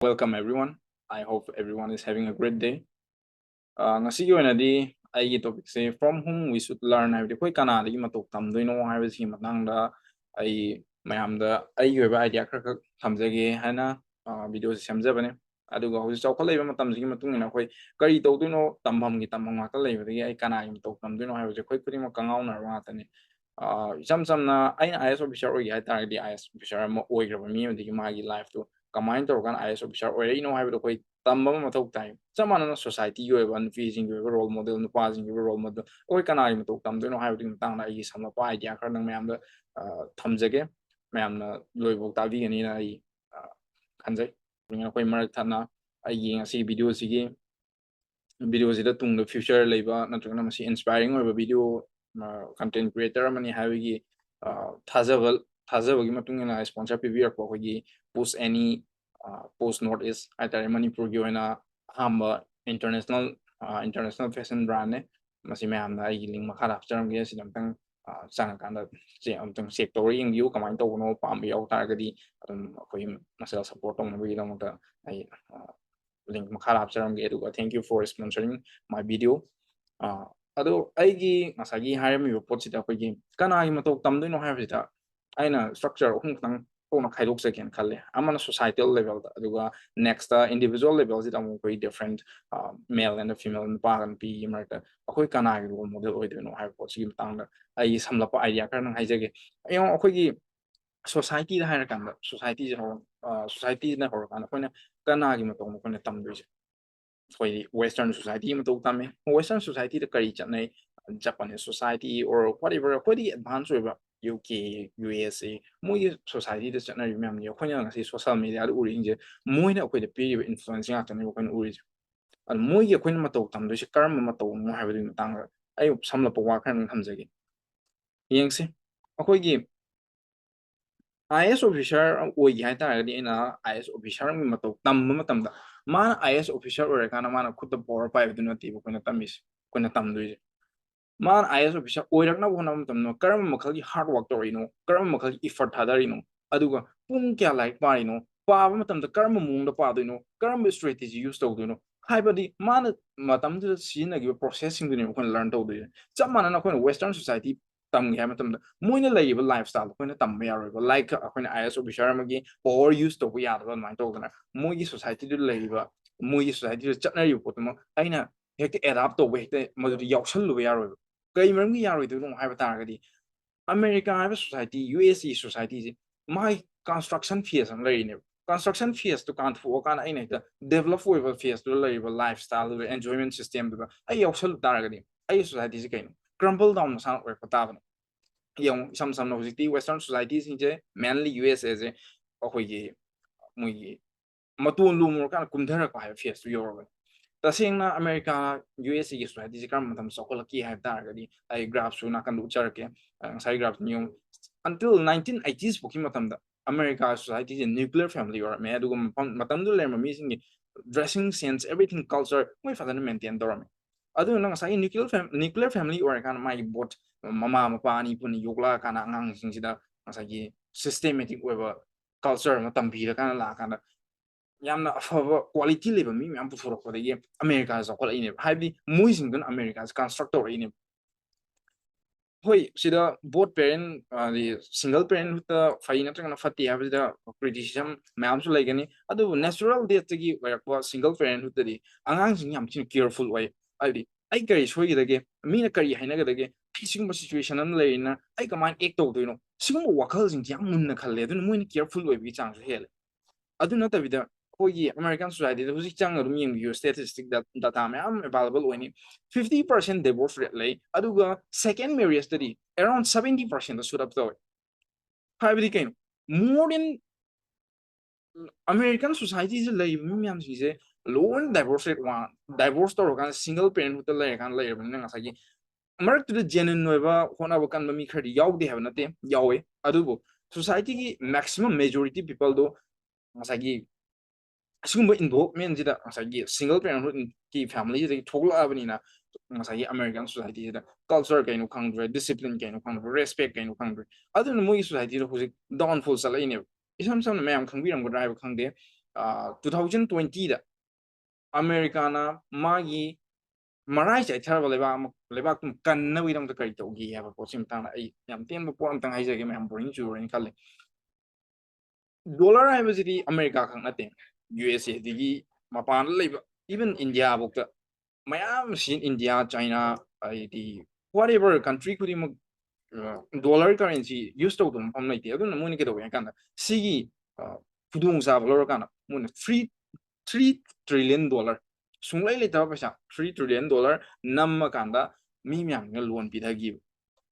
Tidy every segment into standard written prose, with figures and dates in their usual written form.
Welcome everyone. I hope everyone is having a great day. Ngasi oinadi aigi topic se from whom we should learn haibdi koi kana dagi matok tamdoino haibsi matangda ai mayamda aigi oiba idea khar thamjage haina video se samjabane aduga hoji chawkha leiba matamjigi matungina koi kari tawdoino tambam gi tambam ngata leibadagi ai kana gi matok tamdoino haibse koi khudima kangauna ngata ni isam samna aina IS officer oigi haitaradi IS officer ma oigraba mi odigi magi life to kamain tawgan IS officer oirino haibdo koi tamba mathau tai chamana society yo ban feeling yo role model no passing yo role model oi kana im to tam do no ha ding tang na I samla pa idea khar nang mayam da thamjage mayam na loibok ta bi ani na I khanjai ning koi mar thana ai yeng asi video sida tung the future leiba natrana masi inspiring or video content creator mani havigi thajabal thajabagi matung ina sponsor pbr ko gi post any post note is atare manipur gi oina hamba international fashion brand ne masi mayam na ai link makha rapcharam gi sidam tang sang kanda che amtang sector ing you kamain to no pam yaw targadi adum koi masala support tong gi dong ta ai link makha rapcharam gi edu thank you for sponsoring my video ado aigi masagi haram yo pot sita ko gi kana gi matok tam doi no ha sita aina structure hung tang ko na khaidok se ken khalle amana societal level da aduga next individual level sita mo koi different male and female and pa kan pi marka akoi kana gi role model oi doi no ha pot si tang da ai samla pa idea kan hai jage ayo akoi gi society da ha kan da society society na hor kan ko na kana gi matok ko na tam doi for Western society Western society the kari chane Japanese society or whatever for the advanced over UK USA more society the chane remember you when see social media uri inje more na the period influencing after ne when uri and more you when mato tam do shi karma mato mo ha bi tang ai samla pa wa kan thamjage yengse akogi IS officer oigi haitagadi ina IS officer mi mato tamma matamda mana IS officer oirakana mana khutta power paibdu nati bu kuna tamis kuna tamduise man IS officer oirakna bona matamno karam makhalgi hard work torino karam makhalgi effort thadarino aduga pung kya like parino paaba matamda karam mungda paadino karam strategy use tawduno haibadi mana matamdu sinagi processing duni kun learn tawduise chamana na kun western society tam ge matamda moina leiba lifestyle kun tam yaro like kun IS officer magi power use to ya da mai tawdana moigi society du leiba moigi society du chatnari potmo aina hekte adapt to hekte madu yawsal lu yaro kay maramgi yaro itu nung haiba taragadi America haiba society USA society my construction phase ang lay ne construction phase to can't for kana ay na develop for phase to lay lifestyle enjoyment system ba ay yawsal taragadi ay society si kayo crumble down sa or pataba yung sam no western societies je mainly USA je akoy gi muy matun lumur kana kumdhara ko hai phase to yor tasengna America USA gi society ji kam matam sokol ki ha targadi ai graph su na kan lu charke sai graph new until 1980s boki matam da America society is a nuclear family or me adu matam du lerma mi singi dressing sense everything culture moi fadan maintain dorame adu nang sai nuclear family or kan mai bot mama mapa ni pun yogla kana ngang sing sida sai systematic over culture matam bi kana la kana yamna afaba quality level mi yam puthoro ko de America za ko ine habi muising gun America constructor ine hoi sida both parent the single parent the faina tanga fati have the criticism ma'am su like ni adu natural death gi wa single parent hu the angang sing yam chin careful way ali ai kari soi gi dage mi na kari haina ga dage sing situation an le na ai kaman ek to do no sing wakal sing yam mun na khalle du mo ni careful way bi chang su hele adu na ta vida hoi American society the husi chang rum ying you statistic that data me am available when 50% divorce rate lay aduga second marriage study around 70% the should up to habi kain more than American society is lay mi am si low and divorce rate one divorce to kan single parent with the lay kan lay nga sa gi mark to the genuine noiba hona ba kan mi khadi yaw de have na te yawe adubu society ki maximum majority people do nga sa gi asumba involvement sida ngasagi single parenthood ki family de thogla abani na ngasagi American society da culture kaino khangdre discipline kaino khangdre respect kaino khangdre adun moi society ro husi downfall sala ine isam sam mayam khangbiram go drive khangde 2020 da America na magi marai chai thar leba tum kan na wi dam ta kari to gi ha po sim tang ai yam tem po am tang hai je ge me am boring chu ren khale dollar hai ba ji America khang na te USA digi mapan leba even India bok mayam sin India China ai di whatever country kudi mo dollar currency use to dum pam nai te adun mo ni ke do yan kan sigi pudung sa lor kan mo 3 trillion dollar sunglai le ta pasa 3 trillion dollar nam kanda mi myang ngal loan pi thagi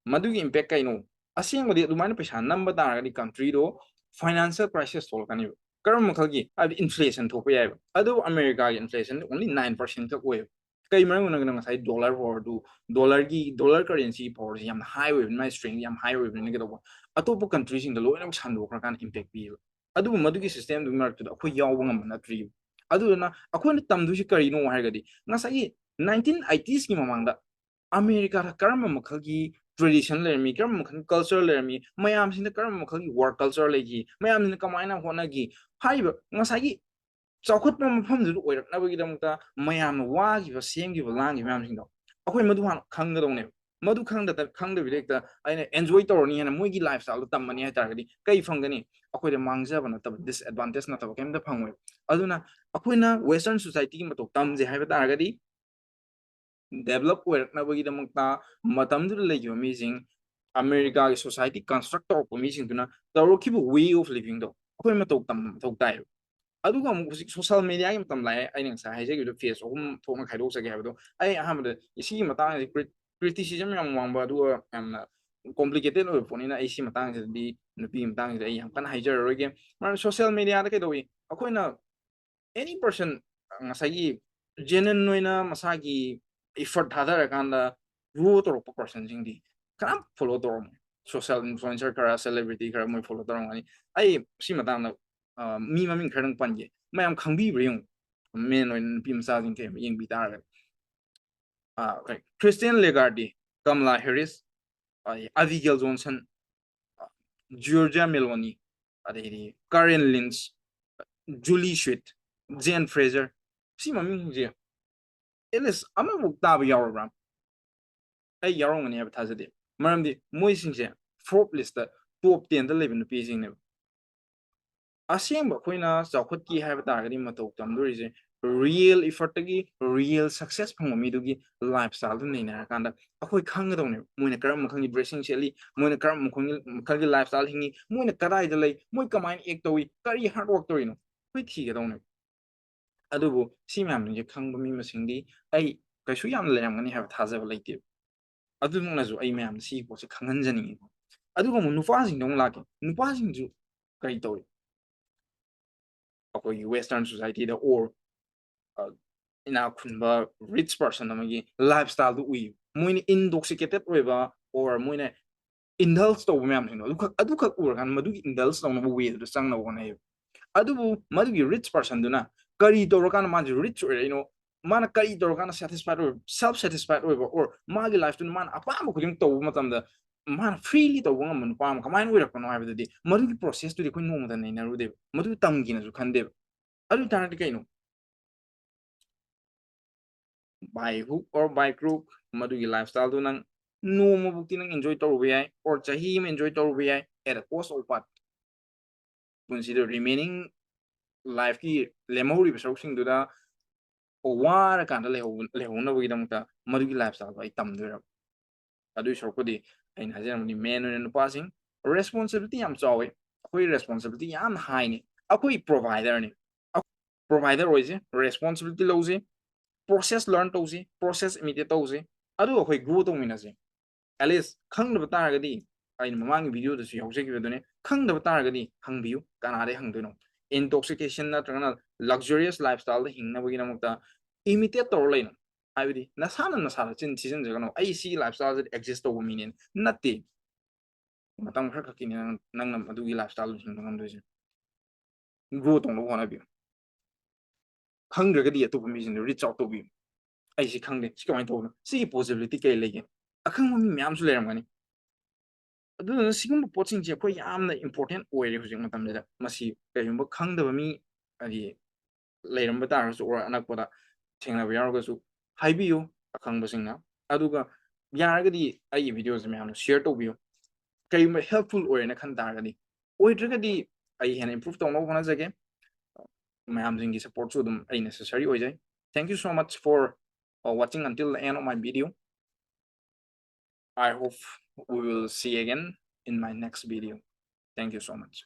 madugi impact kai no aseng madi dumana pesa number da ga di country do financial crisis sol kan yo karam makhalgi ab inflation thopa yai adu America gi inflation only 9% ka way kai mar ngona ngana sai dollar war du dollar currency power yam high way my strength yam high way ni ga do atopu country sing da lo nam sandu kan impact bi adu madugi system du mar tu da khoi yaw ngam na tri adu na akhoi tamdu si kari no har ga di ngasai 1980s ki mamang da America karam makhalgi tradition lermi karam makhan culture lermi mayam sin karam makhalgi work culture legi mayam sin kamaina hona gi haiba ngasai chaukhut ma mafam du oirak na bagi damta mayam wa gi ba sem gi ba lang gi mayam sin do akhoi madu han khang ga dong ne madu khang da bilek da aina enjoy torni hena moi gi lifestyle tam mani ha tar gadi kai phangani akhoi de mangja bana tab disadvantage na tab kem da phangwe aduna akhoi na western society gi matok tam je haiba tar gadi develop oiraknabagi damakta matamdu legi amazing America society construct of amazing tuna tawrokibu way of living do akoi matok tam tok tai aduga mu social media gi matam lai ai nang sa haije gi face thokna khaidok sage habdo ai ahamda isi matang criticism yang wangba du am complicated oi ponina ai si matang di nupi matang ai yang kan haijar roge mar social media da kai doi akoina any person ngasai genuine noina masagi effort thadar kanda ru to person jing di kam follow to social influencer kara celebrity kara moi follow to ngani ai si matang na mi maming kharang panje mayam khangbi bring men oin pim sa jing ke yeng bi tar Christian Lagarde Kamala Harris Abigail Johnson Georgia Meloni adiri Karen Lynch Julie Sweet Jane Fraser si maming je eles amabu taba yawrabra ai yawrongani haba thazade maramdi moisingse fourth list da top 10 da leben nupi jingne asengba khoina chawkhutki haba targadi matou tamdurise real effort gi real success phangmi dugi lifestyle du neina kanda akhoi khangdawne moina karam mkhangni dressing seli moina karam mkhangni lifestyle hingi moina kadai da lei moi kamain ek towi kari hard work torino khoi thigadawne adubu si myam je khangba mi masingdi ai kaisu yam lerangani haba thazaba leite adunnazu ai myam si ko se khanganjani adugo mu nufa sing dong lake nufa sing ju kai towi akoi western society da or ina khunba rich person amagi lifestyle du ui moini intoxicated oiba or moina indulge to myam hino adukak ur kan madugi indulge to na way du sang na wona adubu madugi rich person duna kari dorokan man rich mana kari dorokan satisfied or self satisfied or magi life dun man apa mo kuding to matamda man freely to wong man pam kamain wirak no habidi madugi process tu di kun no madan na rude madu tamgi na ju khande adu tanati kaino by hook or by crook madugi lifestyle tu nang no mo bukti nang enjoy to rubai or chahi me enjoy to rubai at a cost of what consider remaining life ki lemori besauksing duda o wara kanda lehona bagi damta madugi lifestyle ai tamdura adu sorkodi ain hajar ni men and passing responsibility am chawe akoi responsibility yam high ni akoi provider ni provider oise responsibility lose process learn tausi process imitate tausi adu akoi grow tong minase at least khangdaba taragadi ain mamang video da su yaujegi bedone khangdaba taragadi hangbiu kanade hangdono intoxication na trana luxurious lifestyle da hingna bagi namukta imitate tor laino haibidi nasana chin season jagano ai si lifestyle that exist to meaning natti matang khar khakini nang nam adugi lifestyle hingna ngamdoise grow tong lo hona bi khangdragadi atu mi jin reach out to bi ai si khangde si kamai to si possibility kai lege akhang mi myam su leram ꯑꯗꯨꯅ ꯁꯤꯒꯨꯝꯕ ꯄꯣꯠꯁꯤꯡꯁꯦ ꯑꯩꯈꯣꯏ ꯌꯥꯝꯅ important ꯑꯣꯏꯔꯦ ꯍꯧꯖꯤꯛ ꯃꯇꯝꯁꯤꯗ ꯃꯁꯤ ꯀꯔꯤꯒꯨꯝꯕ ꯈꯪꯗꯕ ꯃꯤ ꯍꯥꯏꯗꯤ ꯂꯩꯔꯝꯕ ꯇꯥꯔꯒꯁꯨ ꯑꯣꯔ ꯑꯅꯛꯄꯗ ꯊꯦꯡꯅꯕ ꯌꯥꯎꯔꯒꯁꯨ ꯍꯥꯏꯕꯤꯌꯨ ꯑꯈꯪꯕꯁꯤꯡꯅ ꯑꯗꯨꯒ ꯌꯥꯔꯒꯗꯤ ꯑꯩꯒꯤ ꯚꯤꯗꯤꯑꯣꯁꯦ ꯃꯌꯥꯝꯅ ꯁꯤꯌꯔ ꯇꯧꯕꯤꯌꯨ ꯀꯔꯤꯒꯨꯝꯕ ꯍꯦꯜꯞꯐꯨꯜ ꯑꯣꯏꯔꯦꯅ ꯈꯟ ꯇꯥꯔꯒꯗꯤ ꯑꯣꯏꯗ꯭ꯔꯒꯗꯤ ꯑꯩ ꯍꯦꯟꯅ ꯏꯝꯄ꯭ꯔꯨꯚ ꯇꯧꯅꯕ ꯍꯣꯠꯅꯖꯒꯦ ꯃꯌꯥꯝꯁꯤꯡꯒꯤ ꯁꯞꯄꯣꯔꯠꯁꯨ ꯑꯗꯨꯝ ꯑꯩ ꯅꯦꯁꯦꯁꯔꯤ ꯑꯣꯏꯖꯩ thank you so much for watching until the end of my video. I hope we will see again in my next video. Thank you so much.